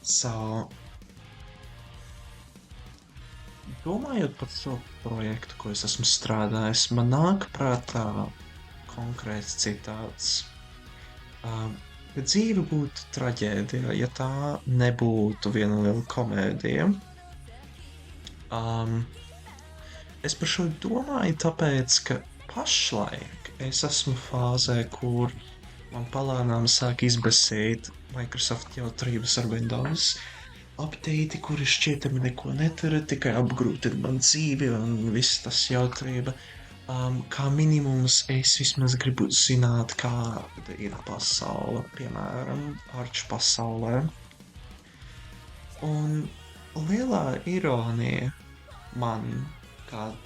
So, domājot par šo projektu, ko es esmu strādājis, man nāk prātā konkrēts citāts. Um, ka dzīve būtu traģēdija, ja tā nebūtu viena liela komēdija. Um, es par šo domāju, tāpēc, ka pašlaik es esmu fāzē, kur man palēnām sāk izbasīt Microsoft jautrības ar Windows. Update, kuri šķietami neko nedara, tikai apgrūtina man dzīvi un viss tas jautrība. Kā minimums es vismaz gribu zināt, kāda ir pasaule, piemēram, arču pasaulē. Un lielā ironija man,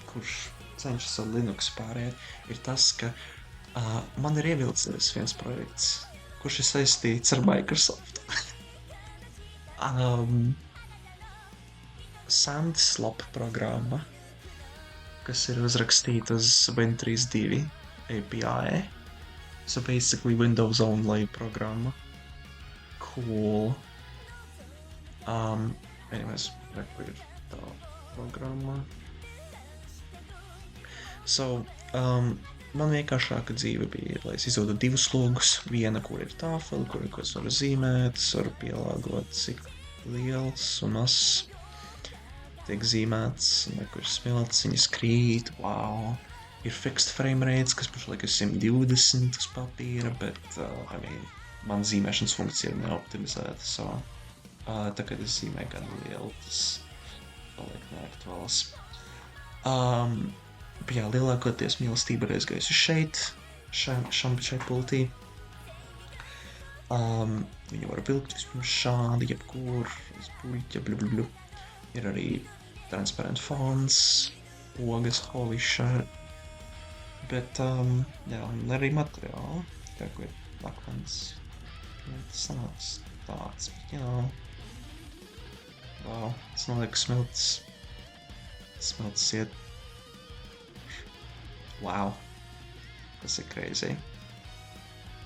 kurš cenšas ar Linux pāriet, ir tas, ka man ir ievilcies viens projekts, kurš ir saistīts ar Microsoft. Sandslop programma, kas ir uzrakstīta uz Win32 API. So basically Windows only programma. Cool. Anyways, kur ir tā programma? So, man vienkāršāka dzīve bija, lai es izdodu divus logus. Viena, kur ir tāfeli, ko es varu zīmēt, es varu pielāgot, cik liels un mazs tiek zīmēts, kur ir smilts, viņas krīt, wow. Ir fixed frame rates, kas pašlaik ir 120 uz papīra, bet, man zīmēšanas funkcija ir neoptimizēta, so, tā kad es zīmēju kādu lielu, tas paliek neaktuāls. Jā, lielākoties mīlestība ir aizgājusi šai pultī. Viņu var vilkt vispirms šādi, jebkur, uz puļķa, blublu. Ir arī transparent fonts, ogas, holy shit. Bet, jā, un arī materiāli, kā kur ir lakmens. Tas sanāks tāds, bet jā. Wow, tas man liekas smelts iet. Wow, tas ir crazy.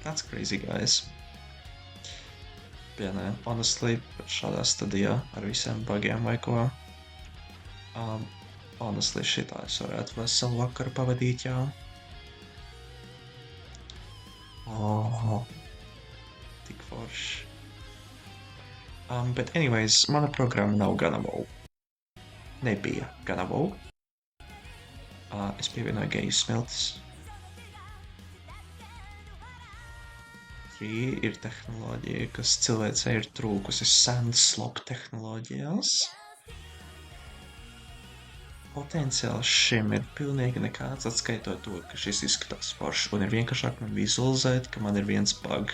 That's crazy, guys. Bet, nē, honestly, šādā stadijā ar visiem bugiem vai ko. Honestly, šitā es varētu veselu vakaru pavadīt, jā. Tik forši. Bet anyways, mana programma nav gana wow. Nebija gana wow. Es pievienoju geju smiltis. Šī ir tehnoloģija, kas cilvēcei ir trūkusi Sandslop tehnoloģijās. Potenciāls šim ir pilnīgi nekāds, atskaitot to, ka šis izskatās forši, un ir vienkāršāk man vizualizēt, ka man ir viens bug.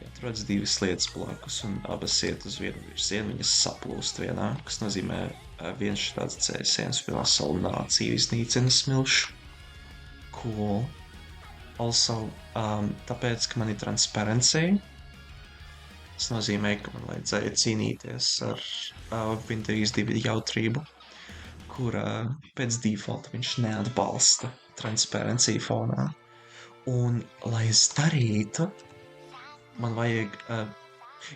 Ja atrodas divas lietas blakus, un abas iet uz vienu virzienu, viņas saplūst vienā, kas nozīmē viens šāds cēsiens veselu nāciju iznīcina smilšu. Cool. Also, tāpēc, ka man ir transparency, tas nozīmē, ka man vajadzēja cīnīties ar Win32 jautrību, kur pēc defaulta viņš neatbalsta transparency fonā. Un, lai es darītu, man vajag,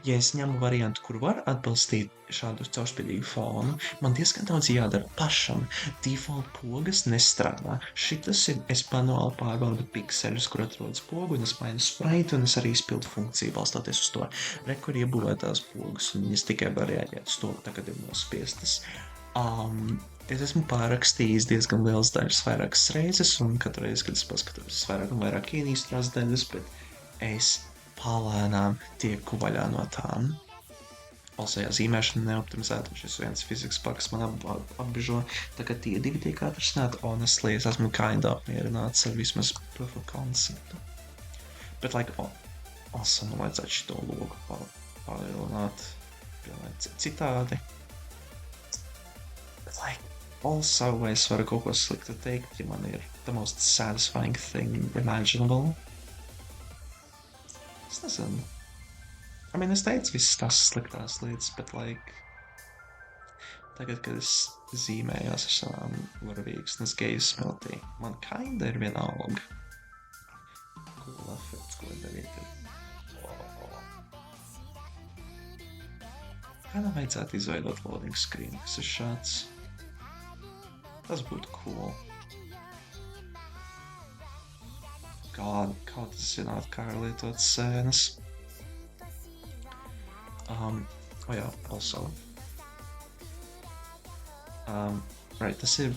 ja es ņemu variantu, kur var atbalstīt šādu caurspīdīgu fonu, man diezgan daudz jādara pašam. Default pogas nestrādā. Šitas ir, es manuāli pārbaudu pikseļus, kur atrodas pogu, un es mainu spraitu, un es arī izpildu funkciju balstoties uz to. Kur iebūvētās pogas, un viņas tikai var reaģēt uz to, tagad ir nospiestas. Es esmu pārrakstījis diezgan liels daļas vairākas reizes, un katru reizi, kad es paskatos, es vairāk un vairāk ienīstu tās daļas, bet es palēnām tieku vaļā no tām. Also, jā, zīmēšana neoptimizēta, un šis viens fizikas bugs man apbižo. Tagad tie divi tiek atrisināti, honestly, es esmu kinda apmierināts ar vismaz proof of concept. Bet, also, man vajadzētu šito logu palielināt pilnīgi citādi. Bet, also, es varu kaut ko sliktu teikt, ja man ir the most satisfying thing imaginable. Es nezinu. Es teicu visas tās sliktās lietas, bet, tagad, kad es zīmējos ar savām varavīksnes geju smiltī, man kinda ir vienalga. Cool efekts, ko darīt ir. Kādam vajadzētu izveidot loading screen, kas ir šāds. Tas būtu cool. Kā tas zināt, kā ir lietot sēnas. Oh jā, also. Right, tas ir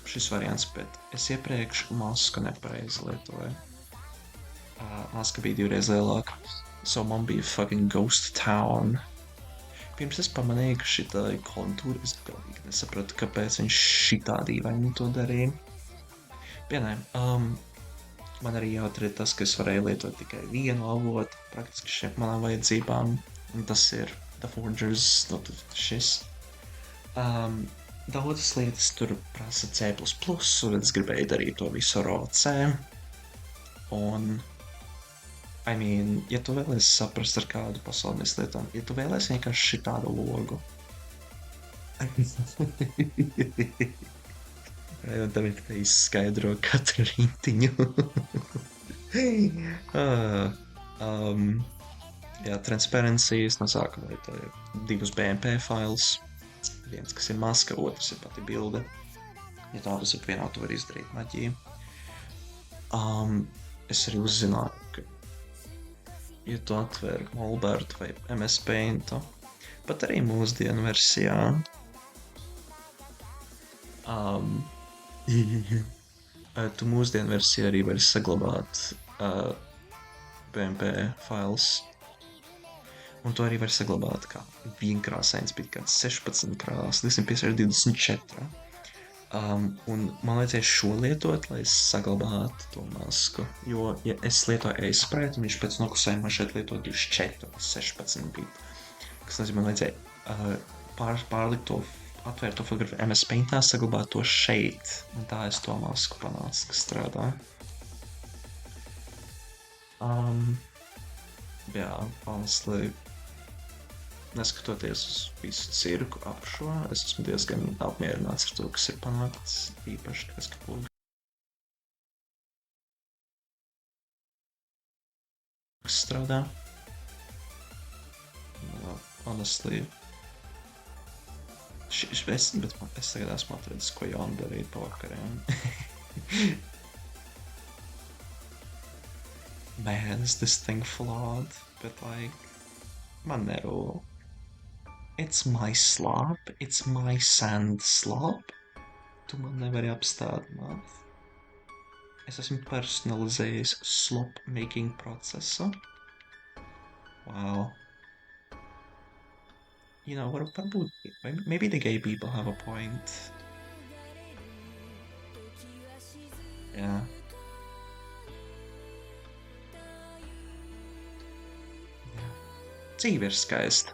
šis variants, bet es iepriekš masku nepareizi lietoju. Maska bija 2 reizes lielāka, so man bija fucking ghost town. Pirms es pamanīju, ka šitā ir kontūra, es galīgi nesapratu, kāpēc viņš šitā dīvaini to darīja. Vienai, man arī jautri ir tas, ka es varēju lietot tikai vienu avotu, praktiski šiem manām vajadzībām, un tas ir The Forgers, šis. Daudzas lietas tur prasa C++, un es gribēju darīt to visu ar OC. Un, I mean, ja tu vēlies saprast, ar kādu pasauli mēs lietojam, ja tu vēlies vienkārši šitādu logu. Un tagad te izskaidro katru rintiņu. Jā, transparencies no sākuma lietoju 2 BMP files. Viens, kas ir maska, otrs ir pati bilde. Ja tādas ir vienā, tu vari izdarīt maģiju. Es arī uzzināju, ka ja tu atver Molbertu vai MS Paintu, pat arī mūsdienu versijā, tu mūsdienu versijā arī vari saglabāt BMP files. Un to arī var saglabāt kā vienkrāsains, bet kāds 16 krāsas, 254. Un man vajadzēja šo lietot, lai es saglabātu to masku. Jo, ja es lietoju e-sprite, un viņš pēc noklusējuma šeit lietot 24, 16 bit. Kas nozīmē, man vajadzēja pārlikt to, atvērt to fotografiju MS Paintā, saglabāt to šeit. Un tā es to masku panācu, kas strādā. Jā, honestly, neskatoties uz visu cirku ap šo, es esmu diezgan apmierināts ar to, kas ir panākts, īpaši tas, ka plūgi strādā. Honestly, bet es tagad esmu atradis, ko jaunu darīt pa vakariem. Man, is this thing flawed? But like, man nerūl. It's my slop, it's my sand slop. Tu man nevari apstādināt. Es esmu personalizējis slop making procesu. Wow. You know, maybe the gay people have a point. Yeah. Dzīve ir skaista.